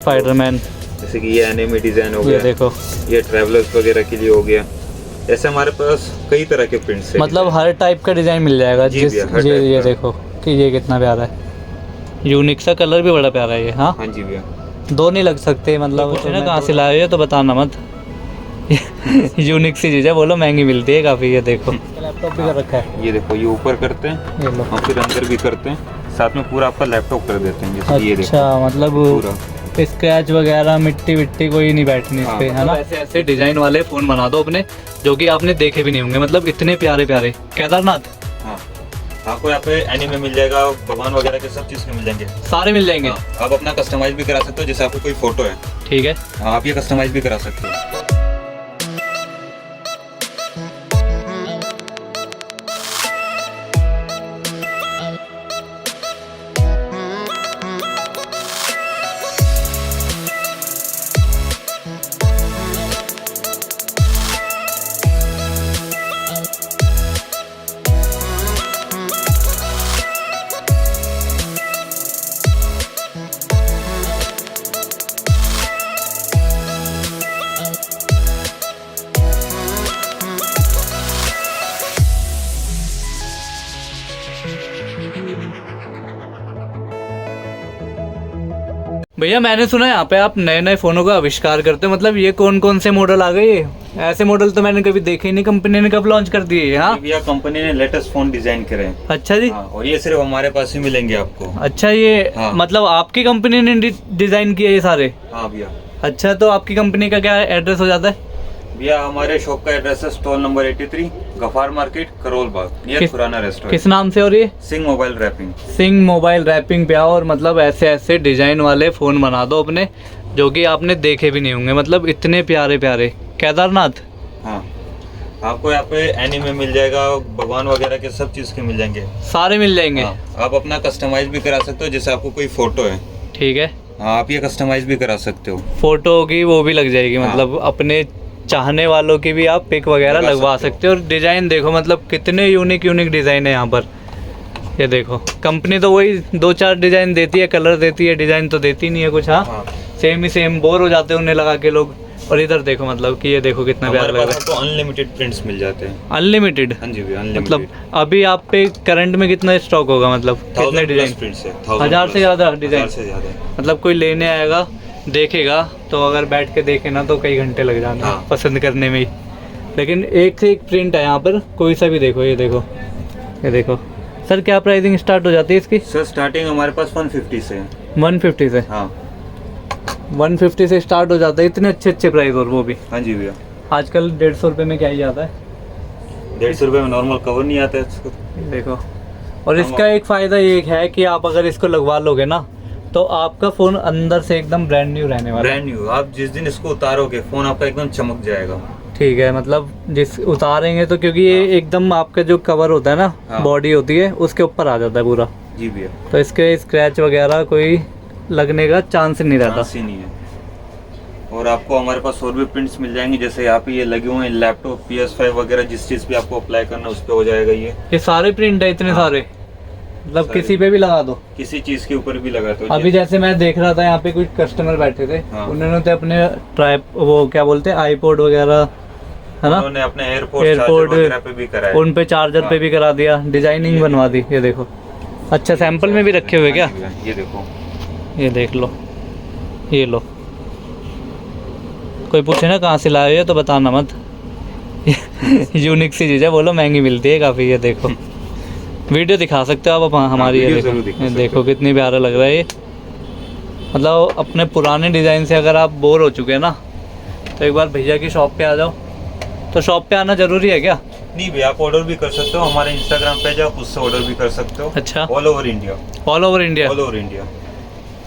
Spiderman, जैसे कि ये एनिमे डिजाइन हो ये गया, देखो, ये ट्रैवलर्स वगैरह के लिए हो गया। ऐसे हमारे पास कई तरह के प्रिंट्स हैं। मतलब हर टाइप का डिज़ाइन मिल जाएगा। जी भैया, हर टाइप ये का। देखो कि ये कितना प्यारा है, यूनिक सा कलर भी बड़ा प्यारा है ये। हाँ हाँ जी भैया। दो नहीं लग सकते, मतलब तो ना कहाँ से लाए हो तो बताना मत। यूनिक सी चीज़ है, बोलो महंगी मिलती है काफ़ी। ये देखो लैपटॉप भी कर रखा है, ये देखो, ये ऊपर करते हैं ये लो। और फिर अंदर भी करते हैं, साथ में पूरा आपका लैपटॉप कर देते हैं। जैसे ये देखो अच्छा, मतलब पूरा स्क्रैच वगैरह मिट्टी विट्टी कोई नहीं बैठनी इस हाँ, पे, है ना। ऐसे ऐसे डिजाइन वाले फ़ोन बना दो अपने, जो कि आपने देखे भी नहीं होंगे, मतलब इतने प्यारे प्यारे। केदारनाथ हाँ, आपको यहाँ पे एनीमे मिल जाएगा, भगवान वगैरह के सब चीज़ के मिल जाएंगे, सारे मिल जाएंगे। हाँ, आप अपना कस्टमाइज भी करा सकते हो। जैसे आपको कोई फोटो है, ठीक है, हाँ, आप ये कस्टमाइज भी करा सकते हो। भैया मैंने सुना है यहाँ पे आप नए नए फ़ोनों का आविष्कार करते हो, मतलब ये कौन कौन से मॉडल आ गए? ऐसे मॉडल तो मैंने कभी देखे ही नहीं, कंपनी ने कब लॉन्च कर दिए? हाँ भैया, कंपनी ने लेटेस्ट फोन डिजाइन करे हैं। अच्छा जी। हाँ, और ये सिर्फ हमारे पास ही मिलेंगे आपको। अच्छा, ये हाँ। मतलब आपकी कंपनी ने डिज़ाइन किए ये सारे? हाँ भैया। अच्छा, तो आपकी कंपनी का क्या एड्रेस हो जाता है? भैया हमारे शॉप का एड्रेस है stall number 83, Gaffar market, Karol Bagh, near Khurana restaurant. किस नाम से? और ये Singh mobile wrapping. Singh mobile wrapping पे आओ, और मतलब ऐसे ऐसे डिजाइन वाले फ़ोन बना दो अपने, जो कि आपने देखे भी नहीं होंगे, मतलब इतने प्यारे प्यारे। केदारनाथ, हाँ, आपको यहाँ पे एनीमे मिल जाएगा, भगवान वगैरह के सब चीज़ के मिल जाएंगे, सारे मिल जाएंगे। हाँ, आप अपना कस्टमाइज भी करा सकते हो। जैसे आपको कोई फोटो है, ठीक है, हाँ, आप ये कस्टमाइज भी करा सकते हो। फोटो की वो भी लग जाएगी, हाँ। मतलब अपने चाहने वालों की भी आप पिक वगैरह लगा लगवा सकते हो। सकते हो। और डिज़ाइन देखो, मतलब कितने यूनिक यूनिक डिज़ाइन है यहाँ पर। ये देखो, कंपनी तो वही दो चार डिज़ाइन देती है, कलर देती है, डिज़ाइन तो देती नहीं है कुछ। हाँ, हाँ, सेम ही सेम, बोर हो जाते हैं उन्हें लगा के लोग। और इधर देखो, मतलब कि ये देखो कितना प्यारा हमारे लग पास रहा आपको अनलिमिटेड प्रिंट्स मिल जाते हैं। है। अनलिमिटेड? हाँ जी भैया, मतलब अनलिमिटेड। अभी आप पे करंट में कितना स्टॉक होगा, मतलब कितने डिज़ाइन? प्रिंट्स है, 1000 से ज़्यादा डिज़ाइन? 1000 से ज़्यादा। मतलब कोई लेने आएगा, देखेगा, तो अगर बैठ के देखे ना तो कई घंटे लग जाने हाँ। पसंद करने में ही। लेकिन एक से एक प्रिंट है यहाँ पर, कोई सा भी देखो। ये देखो, ये देखो। सर क्या प्राइसिंग स्टार्ट हो जाती है इसकी? सर स्टार्टिंग हमारे पास 150 से है। 150 से? हाँ, 150 से स्टार्ट हो जाता है, इतने अच्छे अच्छे प्राइस, और वो भी हाँ जी भैया। आजकल 150 रुपये में क्या ही आता है। 150 रुपये में नॉर्मल कवर नहीं आता है इसको। ये देखो, और इसका एक फ़ायदा ये है कि आप अगर इसको लगवा लोगे ना, तो आपका फ़ोन अंदर से एकदम ब्रांड न्यू रहने वाला है। Brand new. आप जिस दिन इसको उतारोगे, फोन आपका एकदम चमक जाएगा। ठीक है, मतलब जिस उतारेंगे तो, क्योंकि ये एकदम आपका जो कवर होता है ना, हाँ। बॉडी होती है, उसके ऊपर आ जाता है पूरा, जी भैया, तो इसके स्क्रैच वगैरह कोई लगने का चांस नहीं रहता। चांस ही नहीं है। और आपको हमारे पास और भी प्रिंट्स मिल जाएंगे। जैसे यहाँ पे ये लगे हुए हैं लैपटॉप, PS5 वगैरह, जिस चीज़ पे आपको अप्लाई करना है उस पे हो जाएगा। ये सारे प्रिंट है, इतने हाँ। सारे, मतलब सारे। किसी पे भी लगा दो। किसी चीज़ के ऊपर भी लगा दो। अभी जैसे मैं देख रहा था, यहाँ पे कुछ कस्टमर बैठे थे, हाँ। उन्होंने तो अपने ट्राइप, वो क्या बोलते हैं, आईपॉड वगैरह, है ना, उन्होंने अपने एयरपोर्ट वगैरह पे भी कराया। उन पे चार्जर पे भी करा दिया, डिजाइनिंग बनवा दी। ये देखो, अच्छा सैंपल में भी रखे हुए क्या? ये देखो, ये देख लो, ये लो। कोई पूछे ना कहाँ से लाए हो तो बताना मत। यूनिक सी चीज़ है, बोलो महंगी मिलती है काफ़ी। ये देखो, वीडियो दिखा सकते हो आप हमारी। ये वीडियो देखो, जरूर दिखा ये सकते देखो कितनी प्यारा लग रहा है ये। मतलब अपने पुराने डिज़ाइन से अगर आप बोर हो चुके हैं ना, तो एक बार भैया की शॉप पे आ जाओ। तो शॉप पे आना ज़रूरी है क्या? नहीं भैया, आप ऑर्डर भी कर सकते हो। हमारे इंस्टाग्राम पेज आप उससे ऑर्डर भी कर सकते हो। अच्छा, all over India. All over India? All over India.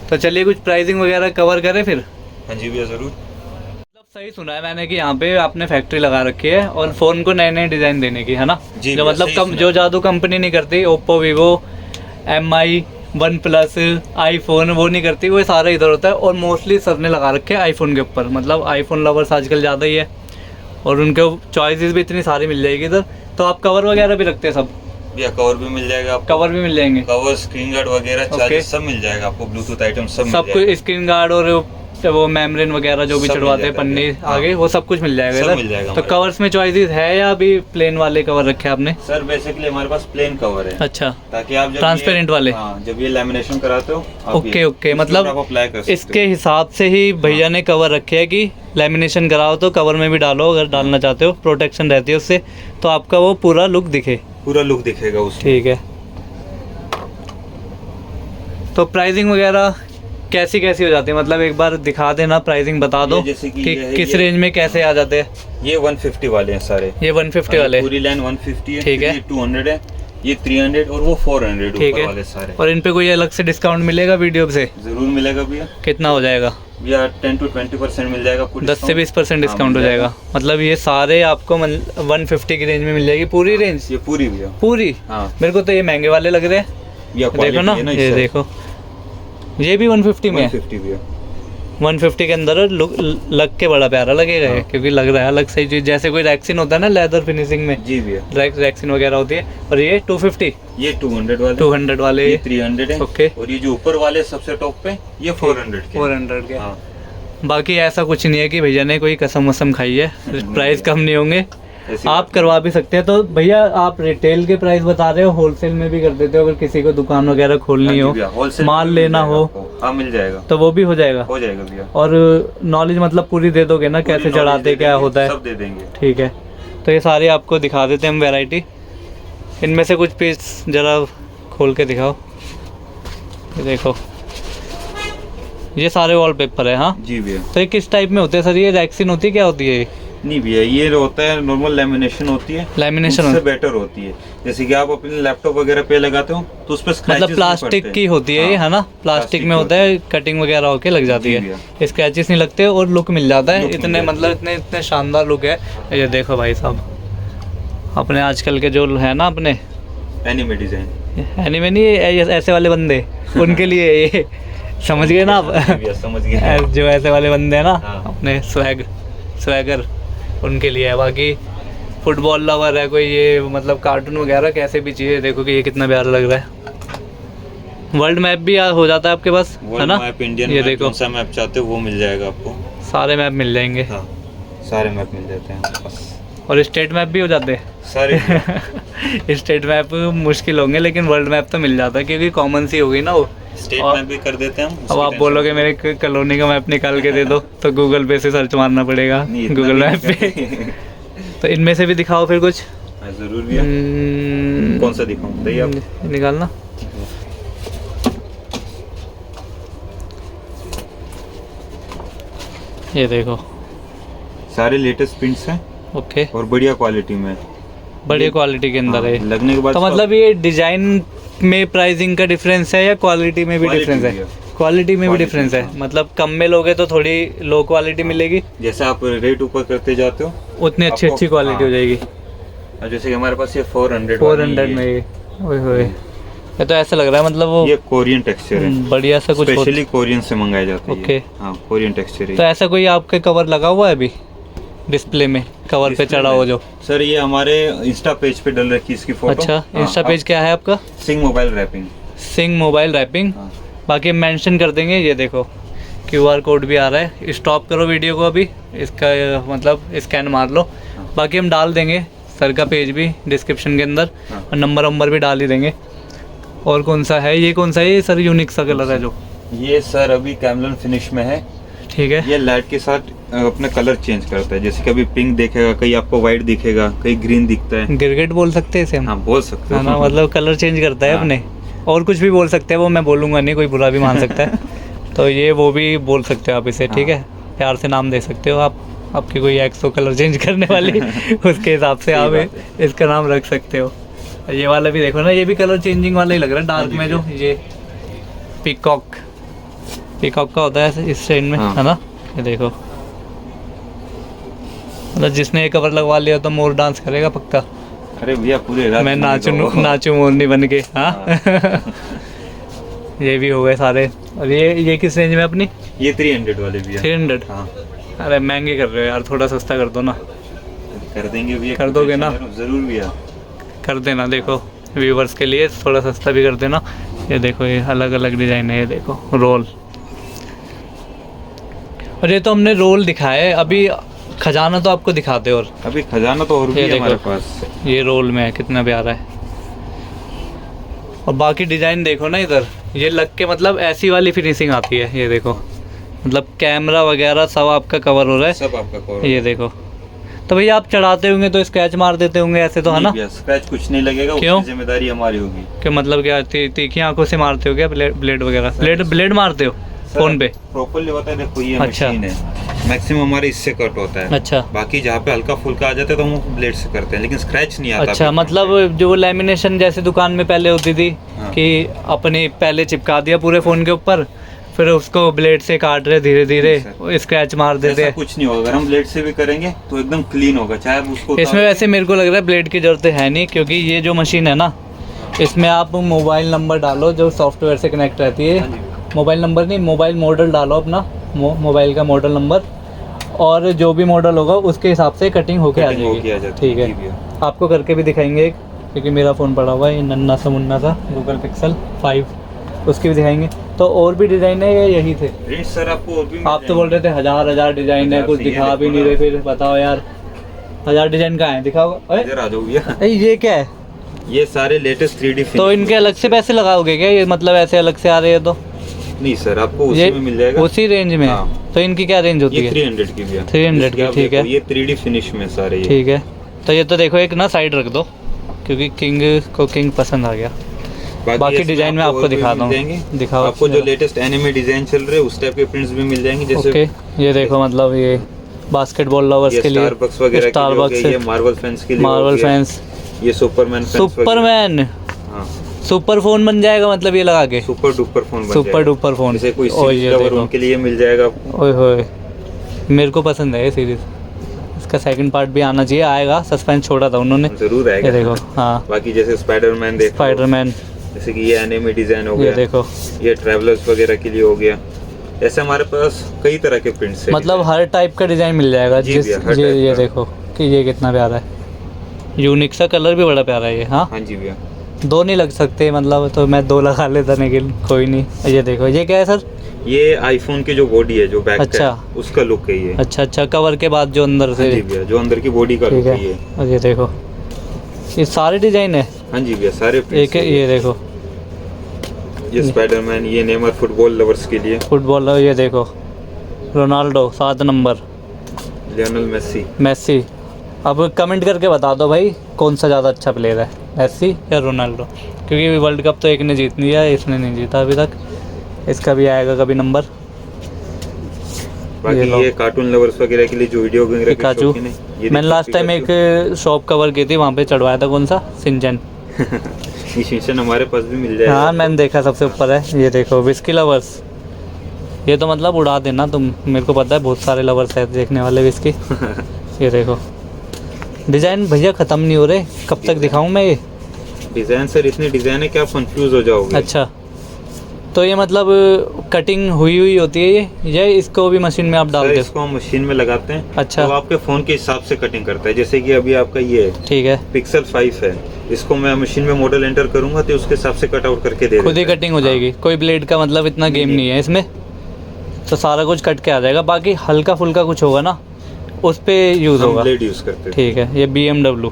तो चलिए कुछ प्राइसिंग वगैरह कवर करें फिर। हाँ जी भैया, ज़रूर। मतलब सही सुना है मैंने कि यहाँ पे आपने फैक्ट्री लगा रखी है, और फ़ोन को नए नए डिज़ाइन देने की, है ना? जी जो भैया, मतलब सही कम, सुना जो है। जादू कंपनी नहीं करती, Oppo, Vivo, MI, OnePlus, iPhone, वो नहीं करती, वो सारा इधर होता है। और मोस्टली सर ने लगा रखे हैं आईफोन के ऊपर, मतलब आईफोन लवर्स आजकल ज़्यादा ही है, और उनके चॉइसेस भी इतनी सारी मिल जाएगी इधर। तो आप कवर वगैरह भी रखते हैं सब? भैया कवर भी मिल जाएगा आपको। कवर भी मिल जाएंगे? कवर, स्क्रीन गार्ड वगैरह, Okay. चार्जर सब मिल जाएगा आपको। ब्लूटूथ आइटम सब मिल सब जाएगा। कुछ, स्क्रीन गार्ड और तो वो मेम्ब्रेन वगैरह जो भी सब मिल चढ़वाते हैं जाएगा पन्नी भैया। हाँ। आगे, वो सब कुछ मिल जाएगा सब इधर? मिल जाएगा तो हमारे कवर्स में चॉइसेस है या अभी प्लेन वाले कवर रखे हैं आपने? सर बेसिकली हमारे पास प्लेन कवर है, अच्छा, ताकि आप जब ट्रांसपेरेंट वाले? हाँ, जब ये लैमिनेशन कराते हो आप ओके ये- ओके, इसके मतलब ऊपर आप अप्लाई कर सकते इसके हिसाब से ही भैया ने कवर रखे है कि लैमिनेशन कराओ तो कवर में भी डालो, अगर डालना चाहते हो प्रोटेक्शन रहती है उससे, तो आपका वो पूरा लुक दिखे। हो, पूरा लुक दिखेगा उसमें। ठीक है। तो प्राइसिंग वगैरह कैसी कैसी हो जाती है, मतलब एक बार दिखा देना, प्राइसिंग बता दो ये जैसे कि कि ये है, किस ये- रेंज में कैसे आ जाते हैं। ये 150 वाले हैं सारे, ये 150 वाले, पूरी लाइन 150 है, ठीक फिर है। ये 200 है, ये 300 और वो 400 ठीक ऊपर है। वाले सारे। और इन पे कोई अलग से डिस्काउंट मिलेगा वीडियो से? जरूर मिलेगा भैया, कितना हो जाएगा? भैया 10 to 20% मिल जाएगा आपको 10 से discount। 20% डिस्काउंट हाँ, हो मिल जाएगा। मतलब ये सारे आपको 150 की रेंज में मिल जाएगी पूरी रेंज? ये पूरी भैया। पूरी? हाँ मेरे को तो ये महंगे वाले लग रहे हैं। भैया, देखो ना, quality है ये इससे। देखो, ये भी 150 में है। 150 भैया। 150 के अंदर लग के बड़ा प्यारा लगेगा ये, हाँ। क्योंकि लग रहा है अलग सही चीज, जैसे कोई रैक्सिन होता है ना लेदर फिनिशिंग में, जी भैया, रैक्सिन वगैरह होती है। और ये 250, ये 200 वाले, 200 वाले, ये 300 है। ओके। और ये जो ऊपर वाले सबसे टॉप पे ये 400 के। 400 के। हाँ बाकी ऐसा कुछ नहीं है कि भैया ने कोई कसम वसम खाई है, प्राइस कम नहीं होंगे, ऐसी आप बात करवा भी सकते हैं। तो भैया आप रिटेल के प्राइस बता रहे हो, होलसेल में भी कर देते हो? अगर किसी को दुकान वगैरह खोलनी हाँ जी हो, भैया, wholesale माल में मिल लेना जाएगा हो, आपको। हाँ मिल जाएगा, तो वो भी हो जाएगा? हो जाएगा भैया। और नॉलेज मतलब पूरी दे दोगे ना, कैसे पूरी चढ़ाते knowledge दे क्या देंगे, होता है? सब दे देंगे। ठीक है। तो ये सारे आपको दिखा देते हैं हम वैरायटी। इनमें से कुछ पीस जरा खोल के दिखाओ। ये देखो, ये सारे वॉलपेपर है। हाँ जी भैया। तो ये किस टाइप में होते हैं सर? ये रैक्सिन होती है, क्या होती है ये? नहीं भैया, ये होता है नॉर्मल लैमिनेशन होती है, लैमिनेशन उससे बेटर होती है। जैसे कि आप अपने लैपटॉप वगैरह पे लगाते हो तो उस पर मतलब प्लास्टिक की होती है ये, है ना? प्लास्टिक में होता है, कटिंग वगैरह होके लग जाती जी है, भैया। स्क्रैचेस नहीं लगते और लुक मिल जाता है। Look मिल इतने जाती मतलब है। इतने इतने शानदार लुक है। ये देखो भाई साहब, अपने आजकल के जो है ना अपने एनिमे डिजाइन, एनीमे नहीं, ये ऐसे वाले बंदे उनके लिए ये, समझ गए ना आप? समझ गए। जो ऐसे वाले बंदे हैं ना, हाँ। अपने स्वैगर, उनके लिए है। बाकी फुटबॉल लवर है कोई, ये मतलब कार्टून वगैरह कैसे भी चाहिए, देखो कि ये कितना प्यारा लग रहा है। वर्ल्ड मैप भी हो जाता है आपके पास, है वर्ल्ड ना? मैप, इंडियन ये मैप, देखो, कौन सा मैप चाहते हो वो मिल जाएगा आपको। सारे मैप मिल जाएंगे। हाँ सारे मैप मिल जाते हैं हमारे पास, और स्टेट मैप भी हो जाते सारे। हैं। स्टेट मैप मुश्किल होंगे, लेकिन वर्ल्ड मैप तो मिल जाता है, क्योंकि कॉमन सी हो गई ना वो। स्टेट और- मैप भी कर देते हैं हम। अब उसकी आप टेंशन बोलोगे मत मेरे कॉलोनी का मैप निकाल के दे दो, तो गूगल पे से सर्च मारना पड़ेगा, नहीं, इतना गूगल भी मैप नहीं पे। करते। तो इनमें से भी दिखाओ फिर कुछ। हाँ, जरूर भैया। कौन सा दिखाऊं बताइए आप। निकालना। ये देखो, सारे लेटेस्ट प्रिंट्स हैं ओके, और बढ़िया क्वालिटी में। बढ़िया क्वालिटी के अंदर है। हाँ, लगने के बाद तो मतलब ये डिजाइन में प्राइसिंग का डिफरेंस है या क्वालिटी में भी Quality डिफरेंस है? भी है। क्वालिटी में भी Quality, डिफरेंस है, हाँ। मतलब कम में लोगे तो थोड़ी लो क्वालिटी मिलेगी, जैसे आप रेट ऊपर करते जाते हो उतनी अच्छी आपको- अच्छी क्वालिटी हाँ। हो जाएगी। और जैसे कि हमारे पास ये 400 400 में ये, ओए होए, ये तो ऐसा लग रहा है मतलब वो ये कोरियन टेक्सचर है, बढ़िया सा कुछ हो। स्पेशली कोरियन से मंगाए जाते हैं। ओके। हाँ कोरियन टेक्सचर तो है। ऐसा कोई आपके कवर लगा हुआ है अभी डिस्प्ले में, कवर पे Display चढ़ा में। हो जो? सर ये हमारे इंस्टा पेज पे डल रखी है इसकी फोटो। अच्छा, हाँ, इंस्टा पेज क्या है आपका? सिंग मोबाइल रैपिंग। सिंग मोबाइल रैपिंग। हाँ। बाकी मेंशन कर देंगे। ये देखो QR कोड भी आ रहा है, स्टॉप करो वीडियो को अभी, इसका मतलब स्कैन मार लो। बाकी हम डाल देंगे सर का पेज भी डिस्क्रिप्शन के अंदर, हाँ। और नंबर भी डाल ही देंगे। और कौन सा है ये, कौन सा है ये सर? यूनिक सा कलर है जो, ये सर अभी कैमलन फिनिश में है। ठीक है। ये लाइट के साथ अपना कलर चेंज करता है, जैसे कभी पिंक दिखेगा, कहीं आपको वाइट दिखेगा, कहीं ग्रीन दिखता है। गिरगिट बोल सकते हैं इसे हम, हाँ बोल सकते है ना? हो। मतलब कलर चेंज करता है हाँ। अपने, और कुछ भी बोल सकते हैं, वो मैं बोलूँगा नहीं, कोई बुरा भी मान सकता है। तो ये वो भी बोल सकते हो आप इसे, ठीक है? प्यार से नाम दे सकते हो आप, आपकी कोई एक्स हो कलर चेंज करने वाली, उसके हिसाब से सही आप बात इसका नाम रख सकते हो। ये वाला भी देखो ना, ये भी कलर चेंजिंग वाला ही लग रहा है डार्क हाँ जी, में, जो ये पीकॉक का होता है इस साइड में, हाँ। है ना? ये देखो, मतलब जिसने ये कवर लगवा लिया तो मोर डांस करेगा पक्का। अरे भैया पूरे रात मैं घूमेगा वो। नाचू मोरनी बन के। हाँ। ये भी हो गए सारे। और ये किस रेंज में अपनी? ये 300 वाले भैया। 300? हाँ अरे महंगे कर रहे हो यार, थोड़ा सस्ता कर दो ना। कर देंगे भैया। कर दोगे ना? जरूर भैया। कर देना, देखो व्यूवर्स के लिए थोड़ा सस्ता भी कर देना। ये देखो, ये अलग अलग डिज़ाइन है, ये देखो रोल और ये तो हमने रोल दिखाया है, अभी खजाना तो आपको दिखाते और अभी खजाना तो और भी ये है हमारे देखो। पास। ये रोल में है, कितना प्यारा है। और बाकी डिज़ाइन देखो ना इधर, ये लग के मतलब ऐसी वाली फिनिशिंग आती है। ये देखो मतलब कैमरा वगैरह सब आपका कवर हो रहा है। सब आपका कवर। ये देखो, तो भैया आप चढ़ाते होंगे तो स्क्रैच मार देते होंगे ऐसे तो, है ना? स्क्रैच कुछ नहीं लगेगा, क्यों? उसकी जिम्मेदारी हमारी होगी। कि मतलब क्या तीखी आंखों से मारते हो क्या? ब्लेड वगैरह, ब्लेड मारते हो फोन पे? प्रॉपर्ली होता है, देखो ये अच्छा। मशीन है, मैक्सिमम हमारे इससे कट होता है। अच्छा बाकी जहाँ पे हल्का फुल्का आ जाता है तो हम ब्लेड से करते हैं, लेकिन स्क्रैच नहीं आता। अच्छा, मतलब जो लेमिनेशन जैसे दुकान में पहले होती थी हाँ। कि अपने पहले चिपका दिया पूरे फ़ोन के ऊपर, फिर उसको ब्लेड से काट रहे धीरे धीरे, स्क्रैच मार देते ऐसा हैं। कुछ नहीं होगा, अगर हम ब्लेड से भी करेंगे तो एकदम क्लीन होगा, चाहे आप उसको इसमें वैसे मेरे को लग रहा है ब्लेड की ज़रूरत है नहीं, क्योंकि ये जो मशीन है ना, इसमें आप मोबाइल नंबर डालो जो सॉफ्टवेयर से कनेक्ट रहती है। मोबाइल नंबर नहीं, मोबाइल मॉडल डालो अपना, मोबाइल का मॉडल नंबर, और जो भी मॉडल होगा उसके हिसाब से कटिंग होके आ जाएगी। ठीक है, आपको करके भी दिखाएंगे एक, क्योंकि मेरा फ़ोन पड़ा हुआ है ये नन्ना सा मुन्ना सा गूगल पिक्सल 5, उसकी भी दिखाएंगे। तो और भी डिज़ाइन है या यही थे? सर आपको और भी आप तो बोल रहे थे हजार डिज़ाइन है, कुछ दिखा भी नहीं रहे, फिर बताओ यार 1000 डिज़ाइन कहाँ है, दिखाओ। इधर आ जाओ भैया। अरे ये क्या है? ये सारे लेटेस्ट 3D तो इनके अलग से पैसे लगाओगे क्या? ये मतलब ऐसे अलग से आ रहे हैं तो? नहीं सर, आपको ये उसी में मिल जाएगा, उसी रेंज में। हाँ। तो इनकी क्या रेंज होती ये है? 300 की भी है। 300 की, ठीक है। ये 3D फिनिश में सारे ये। ठीक है, तो ये तो देखो एक ना साइड रख दो, क्योंकि किंग पसंद आ गया। बाकी इसमें डिजाइन में आपको और भी दिखा मिल दूँ, जाएंगे। दिखाओ आपको जो जरा। लेटेस्ट एनिमे डिजाइन चल रहे हैं उस टाइप के प्रिंट्स भी मिल जाएंगे, जैसे ओके, ये देखो मतलब ये बास्केटबॉल लवर्स ये के लिए, स्टारबक्स वगैरह के लिए हो स्टारबक्स, गए, ये मार्वल फैंस के लिए मार्वल हो गया, फैंस, ये सुपरमैन फैंस वगैरह। सुपरमैन, हाँ, सुपर फोन बन जाएगा मतलब ये लगा के? सुपर डुपर फोन बन सुपर जाएगा। डुपर फोन, जैसे कोई ओए ये सीरीज लवर देखो। उनके लिए मिल जाएगा आपको। ओए होए, मेरे को पसंद है ये सीरीज, इसका सेकंड पार्ट भी आना चाहिए, आएगा, सस्पेंस छोड़ा था उन्होंने। जरूर आएगा। ये देखो, हाँ बाकी जैसे स्पाइडरमैन देखो, स्पाइडरमैन, जैसे कि ये एनिमे डिजाइन हो ये गया, देखो, ये ट्रैवलर्स वगैरह के लिए हो गया। ऐसे हमारे पास कई तरह के प्रिंट्स हैं। मतलब हर टाइप का डिज़ाइन मिल जाएगा। जी भैया, हर टाइप ये का। देखो कि ये कितना प्यारा है, यूनिक सा कलर भी बड़ा प्यारा है ये। हाँ, हाँ जी भैया। दो नहीं लग सकते मतलब, तो मैं दो लगा लेता, लेकिन कोई नहीं। ये देखो, ये क्या है सर? ये आईफोन की जो बॉडी है, जो बैक अच्छा। है, उसका लुक है ये। अच्छा अच्छा, कवर के बाद जो अंदर से, हाँ जी भैया, जो अंदर की बॉडी का ठीक लुक है। है ये। और ये देखो, ये सारे डिज़ाइन है। हाँ जी भैया, सारे एक prints हैं ये देखो, ये स्पाइडरमैन, ये नेमर फुटबॉल लवर्स के लिए, फुटबॉल, ये देखो Ronaldo 7 number, Lionel Messi. Messi. अब कमेंट करके बता दो भाई कौन सा ज़्यादा अच्छा प्लेयर है, मेसी या रोनाल्डो, क्योंकि वर्ल्ड कप तो एक ने जीत लिया है, इसने नहीं जीता अभी तक, इसका भी आएगा कभी नंबर। बाकी लो। ये कार्टून लवर्स वगैरह के लिए जो वीडियो वगैरह के पिकाचू, शौकीन है, ये मैंने देखो लास्ट टाइम एक पिकाचू। शॉप कवर की थी, वहाँ पे चढ़वाया था, कौन सा, सिंचन। ये शीशन हमारे पास भी मिल जाएगा। हाँ मैंने देखा, सबसे ऊपर है। ये देखो विस्की लवर्स, ये तो मतलब उड़ा देना तुम, मेरे को पता है बहुत सारे लवर्स हैं देखने वाले विस्की। ये देखो डिज़ाइन भैया ख़त्म नहीं हो रहे, कब तक दिखाऊं मैं ये? डिजाइन सर इतने डिजाइन है कि आप कंफ्यूज हो जाओगे। अच्छा, तो ये मतलब कटिंग हुई होती है ये, या इसको भी मशीन में आप सर डालते हो? इसको हम मशीन में लगाते हैं। अच्छा। तो आपके फोन के हिसाब से कटिंग करता है, जैसे कि अभी आपका ये है ठीक है, पिक्सल 5 है, इसको मैं मशीन में मॉडल एंटर करूंगा तो उसके हिसाब से कट आउट करके दे खुद ही देता है। कटिंग हो जाएगी, कोई ब्लेड का मतलब इतना गेम नहीं है इसमें, तो सारा कुछ कट के आ जाएगा। बाकी हल्का फुल्का कुछ होगा ना उस पे यूज़ हम होगा। ब्लेड यूज करते हैं। ठीक है, ये BMW,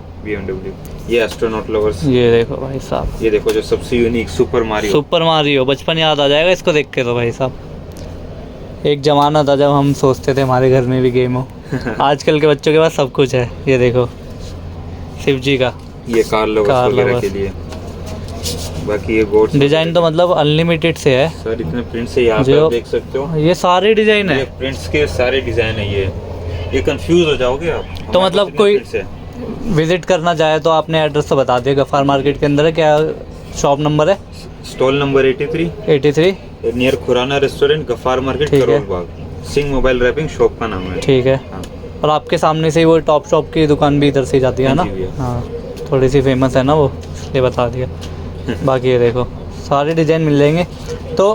ये एस्ट्रोनॉट लवर्स, ये देखो भाई साहब, ये देखो जो सबसे unique super Mario. Super Mario, बचपन याद आ जाएगा इसको देख के तो भाई साहब। एक जमाना था जब हम सोचते थे हमारे घर में भी गेम हो, आजकल के बच्चों के पास सब कुछ है। ये देखो शिव जी का, ये कार लवर्स कार वगैरह lovers। के लिए। बाकी ये गोड्स डिज़ाइन तो मतलब अनलिमिटेड से है। सर इतने प्रिंट्स है, यहाँ पे जो आप देख सकते हो। ये सारे डिज़ाइन ये है। प्रिंट्स के सारे डिजाइन है ये कंफ्यूज हो जाओगे आप। तो हमारे मतलब पास इतने कोई prints है। विजिट करना चाहे तो आपने एड्रेस तो बता दिया, गफ़ार मार्केट के अंदर है, क्या शॉप नंबर है? Stall number 83। Near Khurana restaurant, Gaffar market, ठीक है। Karol Bagh. Singh mobile wrapping shop का नाम है। ठीक है, हाँ। और आपके सामने से ही वो टॉप शॉप की दुकान भी इधर से ही जाती है हाँ ना? जी भैया। हाँ, थोड़ी सी फेमस है ना वो, इसलिए बता दिया। बाकी ये देखो सारे डिज़ाइन मिल जाएंगे। तो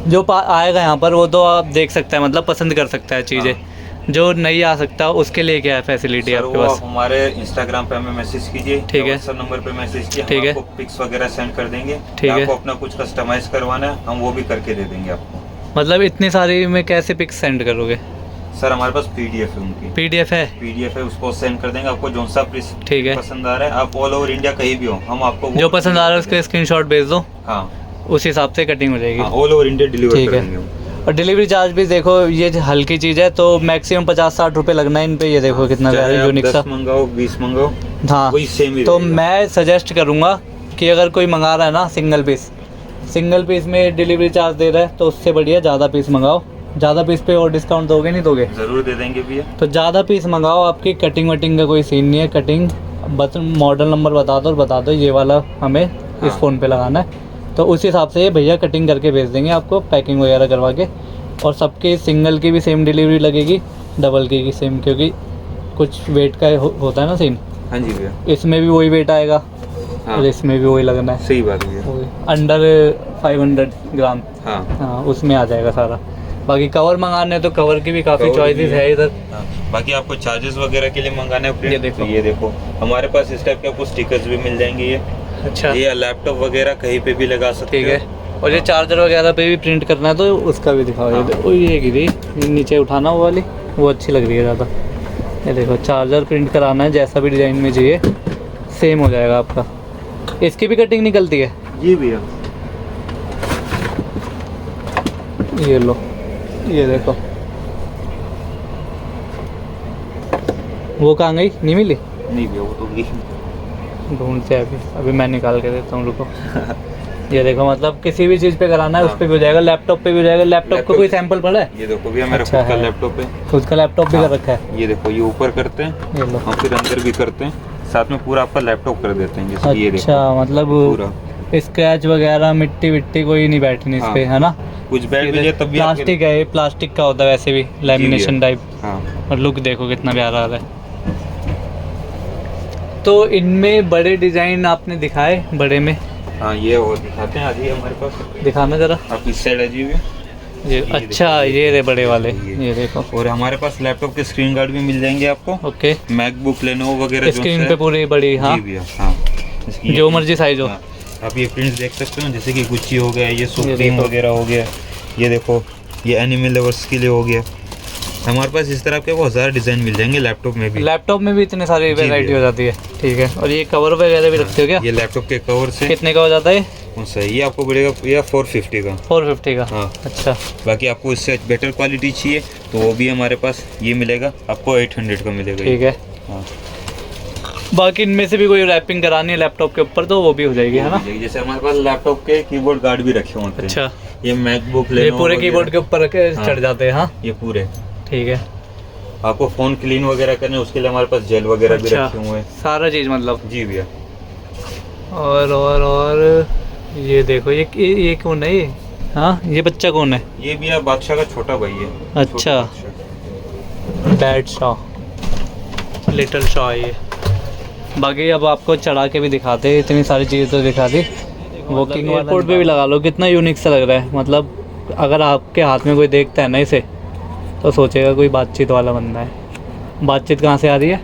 जो आएगा यहाँ पर वो तो आप देख सकते हैं, मतलब पसंद कर सकता है चीज़ें। जो नहीं आ सकता उसके लिए क्या है फैसिलिटी सर, आपके वो पास? आप हमारे इंस्टाग्राम पे हमें मैसेज कीजिए, ठीक है। WhatsApp नंबर पे मैसेज कीजिए, ठीक हम है। आपको पिक्स वगैरह सेंड कर देंगे। ठीक है। आपको अपना कुछ कस्टमाइज करवाना है हम वो भी करके दे देंगे आपको। मतलब इतनी सारी में कैसे पिक्स सेंड करोगे? सर हमारे पास पीडीएफ है उनकी, पीडीएफ है? पीडीएफ है, उसको सेंड कर देंगे आपको। जो सा पीस ठीक है, पसंद आ रहा है, आप ऑल ओवर इंडिया कहीं भी हो, हम आपको जो पसंद आ रहा है उसके स्क्रीनशॉट भेज दो, हाँ उस हिसाब से कटिंग हो जाएगी। ऑल ओवर इंडिया डिलीवर ठीक कर है। देंगे हम। और डिलीवरी चार्ज भी देखो, ये हल्की चीज़ है तो मैक्सिमम 50-60 रुपये लगना है इन पे। ये देखो कितना चाहे प्यारा आप यूनिक 10 सा। मंगाओ 20 मंगाओ, हाँ, वही सेम ही तो रहेगा। मैं सजेस्ट करूँगा कि अगर कोई मंगा रहा है ना सिंगल पीस में डिलीवरी चार्ज दे रहा है तो उससे बढ़िया ज़्यादा पीस मंगाओ। ज़्यादा पीस पे और डिस्काउंट दोगे नहीं दोगे? ज़रूर दे देंगे भैया। तो ज़्यादा पीस मंगाओ, आपकी कटिंग वटिंग का कोई सीन नहीं है। कटिंग बस मॉडल नंबर बता दो और बता दो ये वाला हमें इस हाँ। फ़ोन पे लगाना है, तो उस हिसाब से ये भैया कटिंग करके भेज देंगे आपको, पैकिंग वगैरह करवा के। और सबके सिंगल की भी सेम डिलीवरी लगेगी, डबल की सेम, क्योंकि कुछ वेट का होता है ना सीन। हाँ जी भैया, इसमें भी वही वेट आएगा हाँ। और इसमें भी वही लगना है। सही बात है भैया। अंडर 500 ग्राम, हाँ हाँ उसमें आ जाएगा सारा। बाकी कवर मंगाने तो कवर की भी काफ़ी कवर चॉइसेस भी है इधर। हाँ। बाकी आपको चार्जेस वगैरह के लिए मंगाना है ये print, देखो। तो ये देखो हमारे पास इस टाइप के आपको स्टिकर्स भी मिल जाएंगे। ये अच्छा, ये लैपटॉप वगैरह कहीं पे भी लगा सकते ठीक हो। है। और ये चार्जर वगैरह पे भी प्रिंट करना है तो उसका भी दिखाओ। हाँ। ये देखो, ये गिरी नीचे उठाना, वो वाली वो अच्छी लग रही है ज़्यादा। ये देखो चार्जर प्रिंट कराना है, जैसा भी डिज़ाइन में चाहिए सेम हो जाएगा आपका। इसकी भी कटिंग निकलती है? जी भैया, ये लो, ये देखो। वो कहाँ गई, नहीं मिली? नहीं भैया वो तो भी ढूंढते हैं अभी मैं निकाल के देता हूँ, रुको। ये देखो, मतलब किसी भी चीज़ पे कराना है उस पे भी हो जाएगा, लैपटॉप पे भी हो जाएगा। लैपटॉप का कोई सैंपल पड़ा है? ये देखो भैया मेरा अच्छा खुद का है। लैपटॉप है। खुद का लैपटॉप भी हाँ। कर रखा है? ये देखो, ये ऊपर करते हैं ये लो। और फिर अंदर भी करते हैं, साथ में पूरा आपका लैपटॉप कर देते हैं। जैसे ये देखो अच्छा, मतलब पूरा स्क्रैच वगैरह मिट्टी विट्टी कोई नहीं बैठनी इस हाँ। पे, है ना? कुछ बैठ भी जाए तब भी आपके- प्लास्टिक है, प्लास्टिक का होता है वैसे भी, लैमिनेशन टाइप। हाँ और लुक देखो कितना प्यारा आ रहा है। तो इनमें बड़े डिजाइन आपने दिखाए, बड़े में हाँ ये वो दिखाते हैं। आज ही हमारे पास दिखाना जरा। आप इस साइड अजीब है। ये अच्छा, ये रहे बड़े वाले, ये देखो। और हमारे पास लैपटॉप के स्क्रीन गार्ड भी मिल जाएंगे आपको। ओके, मैकबुक लेनोवो वगैरह जो स्क्रीन सा पे है। पूरी बड़ी, हाँ जी भैया, हाँ इसकी जो मर्जी साइज हो। हाँ। आप ये प्रिंट्स देख सकते हो, जैसे कि गुच्ची हो गया, ये सुप्रीम देखो। वगैरह हो गया। ये देखो, ये एनिमल लवर्स के लिए हो गया। हमारे पास इस तरह के वो 1000 डिज़ाइन मिल जाएंगे लैपटॉप में भी। लैपटॉप में भी इतने सारी जी वैरायटी भैया। हो जाती है, ठीक है। और ये कवर वगैरह भी रखते हो क्या? ये लैपटॉप के कवर से कितने का हो जाता है? कौन सा है? ये आपको पड़ेगा या 450 का। 450 का? हाँ। अच्छा, बाकी आपको इससे बेटर क्वालिटी चाहिए तो वो भी हमारे पास ये मिलेगा, आपको 800 का मिलेगा। ठीक है। हाँ। बाकी इनमें से भी कोई रैपिंग करानी है लैपटॉप के ऊपर तो वो भी हो जाएगी, है ना? जैसे हमारे पास लैपटॉप के कीबोर्ड गार्ड भी रखे होते हैं। अच्छा, ये मैकबुक ये पूरे कीबोर्ड के ऊपर रखे हाँ। चढ़ जाते हैं? हाँ, ये पूरे। ठीक है। आपको फोन क्लीन वगैरह करने उसके लिए हमारे पास जेल वगैरह भी अच्छा, रखे हुए हैं। सारा चीज़ मतलब। जी भैया। और ये देखो, ये कौन है ये? हाँ, ये बच्चा कौन है? ये भैया बादशाह का छोटा भाई है। अच्छा। छोटा बादशाह। बैड शॉ, लिटिल शॉ है ये। बाकी अब आपको चढ़ा के भी दिखाते हैं, इतनी सारी चीज़ें तो दिखा दी। वॉकिंग एयरपोर्ट पे भी लगा लो, कितना यूनिक सा लग रहा है। मतलब अगर आपके हाथ में कोई देखता है ना इसे तो सोचेगा कोई बातचीत वाला बंदा है। बातचीत कहाँ से आ रही है?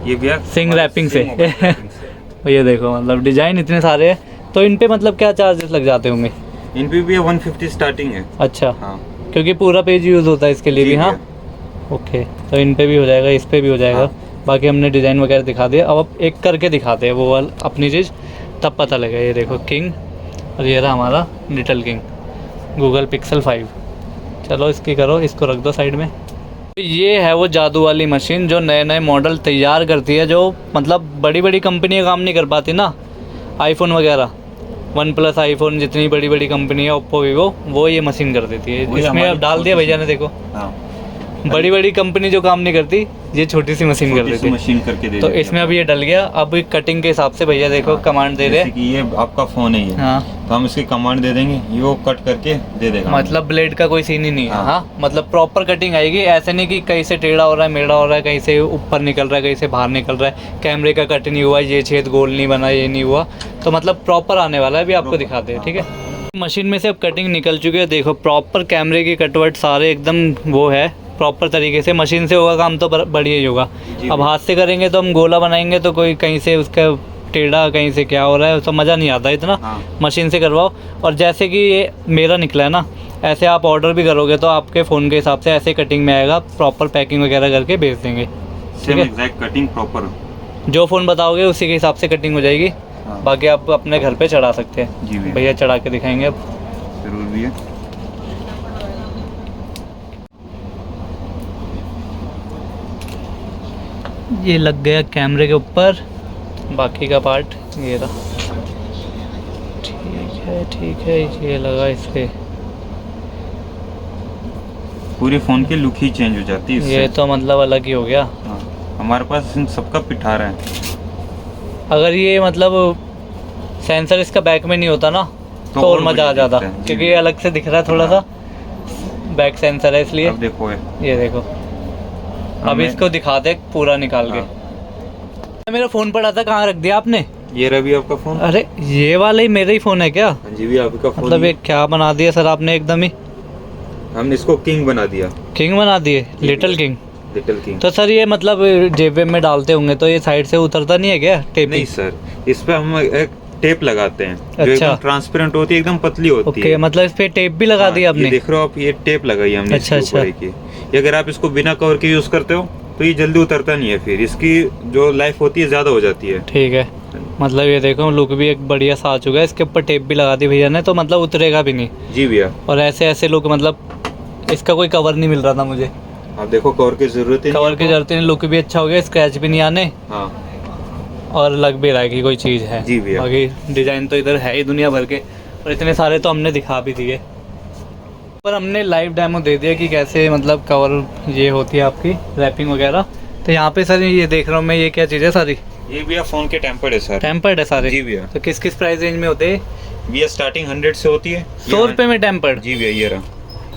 ये भैया सिंग रैपिंग से। मोबाइल रैपिंग से। ये देखो, मतलब डिज़ाइन इतने सारे हैं। तो इन पे मतलब क्या चार्जेस लग जाते होंगे? इन पे भी 150 स्टार्टिंग है। अच्छा, हाँ क्योंकि पूरा पेज यूज़ होता है इसके लिए जी भी। हाँ, भैया। ओके, तो इन पे भी हो जाएगा, इस पे भी हो जाएगा। हाँ। बाकी हमने डिज़ाइन वगैरह दिखा दिया, अब एक करके दिखाते हैं वो वाला अपनी चीज़, तब पता लगेगा। ये देखो किंग, और ये रहा हमारा लिटिल किंग, गूगल पिक्सल 5। चलो इसकी करो, इसको रख दो साइड में। ये है वो जादू वाली मशीन जो नए नए मॉडल तैयार करती है, जो मतलब बड़ी बड़ी कंपनियाँ काम नहीं कर पाती ना, आईफोन वगैरह, वन प्लस, आईफोन, जितनी बड़ी बड़ी कंपनी है, ओप्पो, वीवो, वो ये मशीन कर देती है। वही इसमें अब हमारी डाल दिया भैया ने, देखो हाँ। बड़ी बड़ी कंपनी जो काम नहीं करती, ये छोटी सी मशीन कर छोटी सी देती है। मशीन करके दे तो देती है इसमें आपको। अब ये डल गया। अब कटिंग के हिसाब से भैया देखो हाँ, कमांड दे रहे जैसे हैं। कि ये आपका फोन है ये, हाँ, तो हम इसकी कमांड दे देंगे, ये वो कट करके दे देगा। मतलब ब्लेड का कोई सीन ही नहीं है। हाँ। हाँ, मतलब प्रॉपर कटिंग आएगी, ऐसे नहीं कि कहीं से टेढ़ा हो रहा है, मेढ़ा हो रहा है, कहीं से ऊपर निकल रहा है, कहीं से बाहर निकल रहा है, कैमरे का कट नहीं हुआ, ये छेद गोल नहीं बना, ये नहीं हुआ। तो मतलब प्रॉपर आने वाला है, अभी आपको दिखाते हैं, ठीक है। मशीन में से अब कटिंग निकल चुकी है, देखो प्रॉपर कैमरे की कटवट सारे एकदम वो है प्रॉपर तरीके से। मशीन से होगा काम तो बढ़िया ही होगा। जी अब हाथ से करेंगे तो हम गोला बनाएंगे तो कोई कहीं से उसका टेढ़ा, कहीं से क्या हो रहा है, तो मज़ा नहीं आता इतना। हाँ। मशीन से करवाओ। और जैसे कि ये मेरा निकला है ना, ऐसे आप ऑर्डर भी करोगे तो आपके फ़ोन के हिसाब से ऐसे कटिंग में आएगा, प्रॉपर पैकिंग वगैरह करके भेज देंगे। सेम एग्जैक्ट कटिंग प्रॉपर, जो फ़ोन बताओगे उसी के हिसाब से कटिंग हो जाएगी। हाँ। बाकी आप अपने घर पे चढ़ा सकते हैं। जी भैया चढ़ा के दिखाएंगे अब। जरूर भैया। ये लग गया कैमरे के ऊपर, बाकी का पार्ट ये रहा। ठीक है, ये लगा इस पे। पूरे फ़ोन की लुक ही चेंज हो जाती है इससे। ये तो मतलब अलग ही हो गया। हाँ, हमारे पास इन सबका पिठारा है। अगर ये मतलब सेंसर इसका बैक में नहीं होता ना तो और मज़ा आ जाता, क्योंकि ये अलग से दिख रहा है थोड़ा सा। बैक सेंसर है इसलिए। अब देखो ये देखो, अब इसको दिखाते पूरा निकाल के। मेरा फ़ोन पड़ा था, कहाँ रख दिया आपने? ये रवि आपका फ़ोन। अरे ये वाला ही मेरा ही फ़ोन है क्या? हाँ जी भी आपका फ़ोन। मतलब ये क्या बना दिया सर आपने एकदम ही। हमने इसको किंग बना दिया। किंग बना दिए, लिटिल किंग। Little king. तो सर ये मतलब जेब में डालते होंगे तो ये साइड से उतरता नहीं है क्या टेप? नहीं सर, इस पे हम एक टेप लगाते हैं जो अच्छा। एकदम ट्रांसपेरेंट होती है, एकदम पतली होती ओके, है। मतलब इस पे टेप भी लगा दिया आपने? ये देख रहे हो आप, ये टेप लगाई है हमने अच्छा, इसके ऊपर की। ये अगर आप इसको बिना कवर के यूज करते हो तो ये जल्दी उतरता नहीं है, फिर इसकी जो लाइफ होती है ज्यादा हो जाती है। ठीक है, मतलब ये देखो लुक भी एक बढ़िया सा आ चुका है। इसके ऊपर टेप भी लगा दी भैया ने, तो मतलब उतरेगा भी नहीं। जी भैया। और ऐसे ऐसे लुक, मतलब इसका कोई कवर नहीं मिल रहा था मुझे। आप देखो कवर की जरूरत ही कवर की जरूरत नहीं, लुक भी अच्छा हो गया, स्क्रैच भी नहीं आने। हाँ, और लग भी रहा है कि कोई चीज़ है। जी भैया। बाकी डिज़ाइन तो इधर है ही दुनिया भर के, और इतने सारे तो हमने दिखा भी दिए। पर हमने लाइव डेमो दे दिया कि कैसे मतलब कवर ये होती है आपकी रैपिंग वगैरह। तो यहाँ पे सर ये देख रहा हूँ मैं, ये क्या चीज़ है सारी? ये भैया फोन के टेम्पर्ड है सर। टेम्पर्ड है सारे? जी भैया। तो किस किस प्राइस रेंज में होते हैं? भैया स्टार्टिंग 100 से होती है। 100 रुपये में टेम्पर्ड? जी भैया, ये रहा।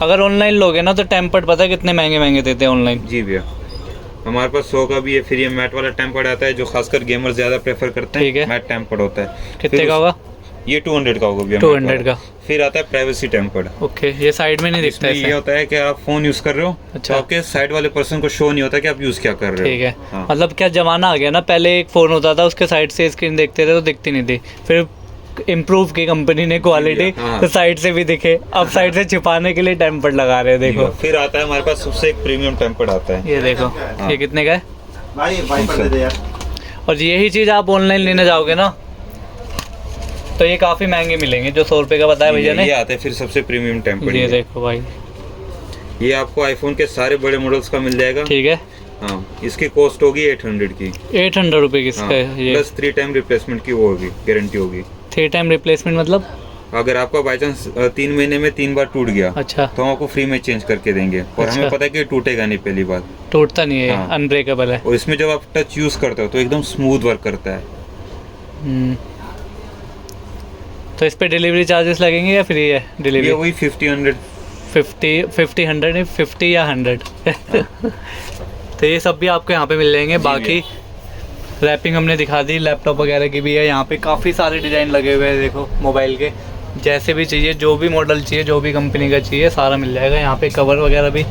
अगर ऑनलाइन लोगे ना तो टेम्पर्ड पता है कितने महंगे महंगे देते हैं ऑनलाइन? जी भैया, हमारे पास 100 का भी है। फिर ये मैट वाला टेम्पर्ड आता है जो खासकर गेमर ज्यादा प्रेफर करते हैं। ठीक है। मैट टेम्पर्ड होता है। कितने का होगा? ये 200 का होगा भैया। 200 का। फिर आता है प्राइवेसी टेम्पर्ड। ओके, ये साइड में नहीं दिखता है? ये होता है कि आप फोन यूज कर रहे हो, अच्छा। तो आपके साइड वाले पर्सन को शो नहीं होता कि आप यूज क्या कर रहे हो। ठीक है। हाँ। मतलब क्या जमाना आ गया ना, पहले एक फ़ोन होता था उसके साइड से स्क्रीन देखते थे तो दिखती नहीं थी, फिर इम्प्रूव की कंपनी ने क्वालिटी, हाँ। तो साइड से भी दिखे। अब साइड से छिपाने के लिए टेम्पर्ड लगा रहे हैं, देखो। फिर आता है हमारे पास सबसे एक प्रीमियम टेम्पर्ड आता है। ये देखो, ये कितने का है? भाई वाइपर दे दे यार। और यही चीज़ आप ऑनलाइन लेने जाओगे ना तो ये काफ़ी महंगे मिलेंगे, जो 100 रुपये का बताया भैया ने। ये आते हैं फिर सबसे प्रीमियम टेम्पर्ड। ये देखो भाई, ये आपको आईफोन के सारे बड़े मॉडल्स का मिल जाएगा। ठीक है। हाँ, इसकी कॉस्ट होगी 800 की। 800 रुपये किसका हाँ, है ये? प्लस 3 टाइम रिप्लेसमेंट की वो होगी, गारंटी होगी। 3 टाइम रिप्लेसमेंट मतलब? अगर आपका बाई चांस 3 महीने में 3 बार टूट गया, अच्छा। तो हम आपको फ्री में चेंज करके देंगे। और अच्छा। हमें पता है कि टूटेगा नहीं पहली बार। टूटता नहीं है, हाँ। अनब्रेकेबल है। और इसमें जब आप टच यूज करते हो तो एकदम स्मूथ वर्क करता है। तो इस पे डिलीवरी चार्जेस लगेंगे या फ्री है ये डिलीवरी? वही 50 या 100 तो ये सब भी आपको यहाँ पे मिल जाएंगे। बाकी रैपिंग हमने दिखा दी, लैपटॉप वगैरह की भी है। यहाँ पे काफ़ी सारे डिज़ाइन लगे हुए हैं, देखो मोबाइल के। जैसे भी चाहिए, जो भी मॉडल चाहिए, जो भी कंपनी का चाहिए, सारा मिल जाएगा। यहाँ पे कवर वगैरह भी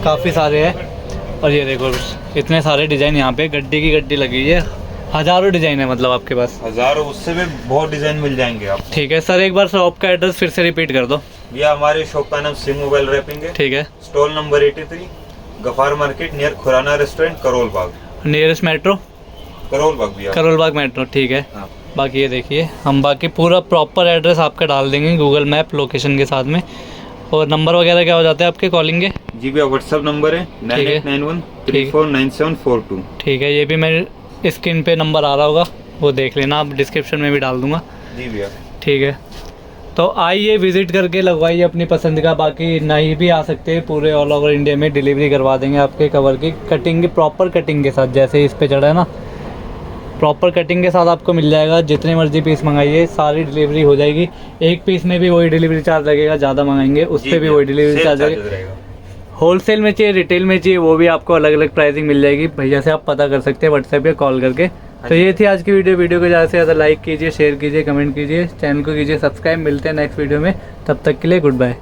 काफ़ी सारे हैं। और ये देखो इतने सारे डिज़ाइन यहाँ पे, गड्डी की गड्डी लगी है। हज़ारों डिज़ाइन है मतलब आपके पास? हज़ारों, उससे भी बहुत डिजाइन मिल जाएंगे आपको। ठीक है सर, एक बार शॉप का एड्रेस फिर से रिपीट कर दो। ये हमारे शॉप का नाम सिम मोबाइल रैपिंग है। ठीक है। Stall number 83, Gaffar market near Khurana restaurant, Karol Bagh. Nearest metro? Karol Bagh भी। करोल बाग मेट्रो, ठीक है। हाँ। बाकी ये देखिए, हम बाकी पूरा प्रॉपर एड्रेस आपका डाल देंगे गूगल मैप लोकेशन के साथ में। और नंबर वगैरह क्या हो जाते हैं आपके कॉलिंग के? जी भैया, व्हाट्सएप नंबर है 9891 349742। ठीक है, ये भी मेरे स्क्रीन पे नंबर आ रहा होगा, वो देख लेना, आप डिस्क्रिप्शन में भी डाल दूंगा। जी भैया। ठीक है, तो आइए विज़िट करके लगवाइए अपनी पसंद का। बाकी नहीं भी आ सकते, पूरे ऑल ओवर इंडिया में डिलीवरी करवा देंगे आपके कवर की कटिंग की, प्रॉपर कटिंग के साथ। जैसे इस पे चढ़ा है ना, प्रॉपर कटिंग के साथ आपको मिल जाएगा। जितने मर्जी पीस मंगाइए, सारी डिलीवरी हो जाएगी। एक पीस में भी वही डिलीवरी चार्ज लगेगा, ज़्यादा मंगाएंगे उस पर भी वही डिलीवरी चार्ज लगेगा। होलसेल में चाहिए, रिटेल में चाहिए, वो भी आपको अलग अलग प्राइसिंग मिल जाएगी। भैया से आप पता कर सकते हैं व्हाट्सएप पे कॉल करके। तो ये थी आज की वीडियो को ज़्यादा से ज़्यादा लाइक कीजिए, शेयर कीजिए, कमेंट कीजिए, चैनल को कीजिए सब्सक्राइब। मिलते हैं नेक्स्ट वीडियो में, तब तक के लिए गुड बाय।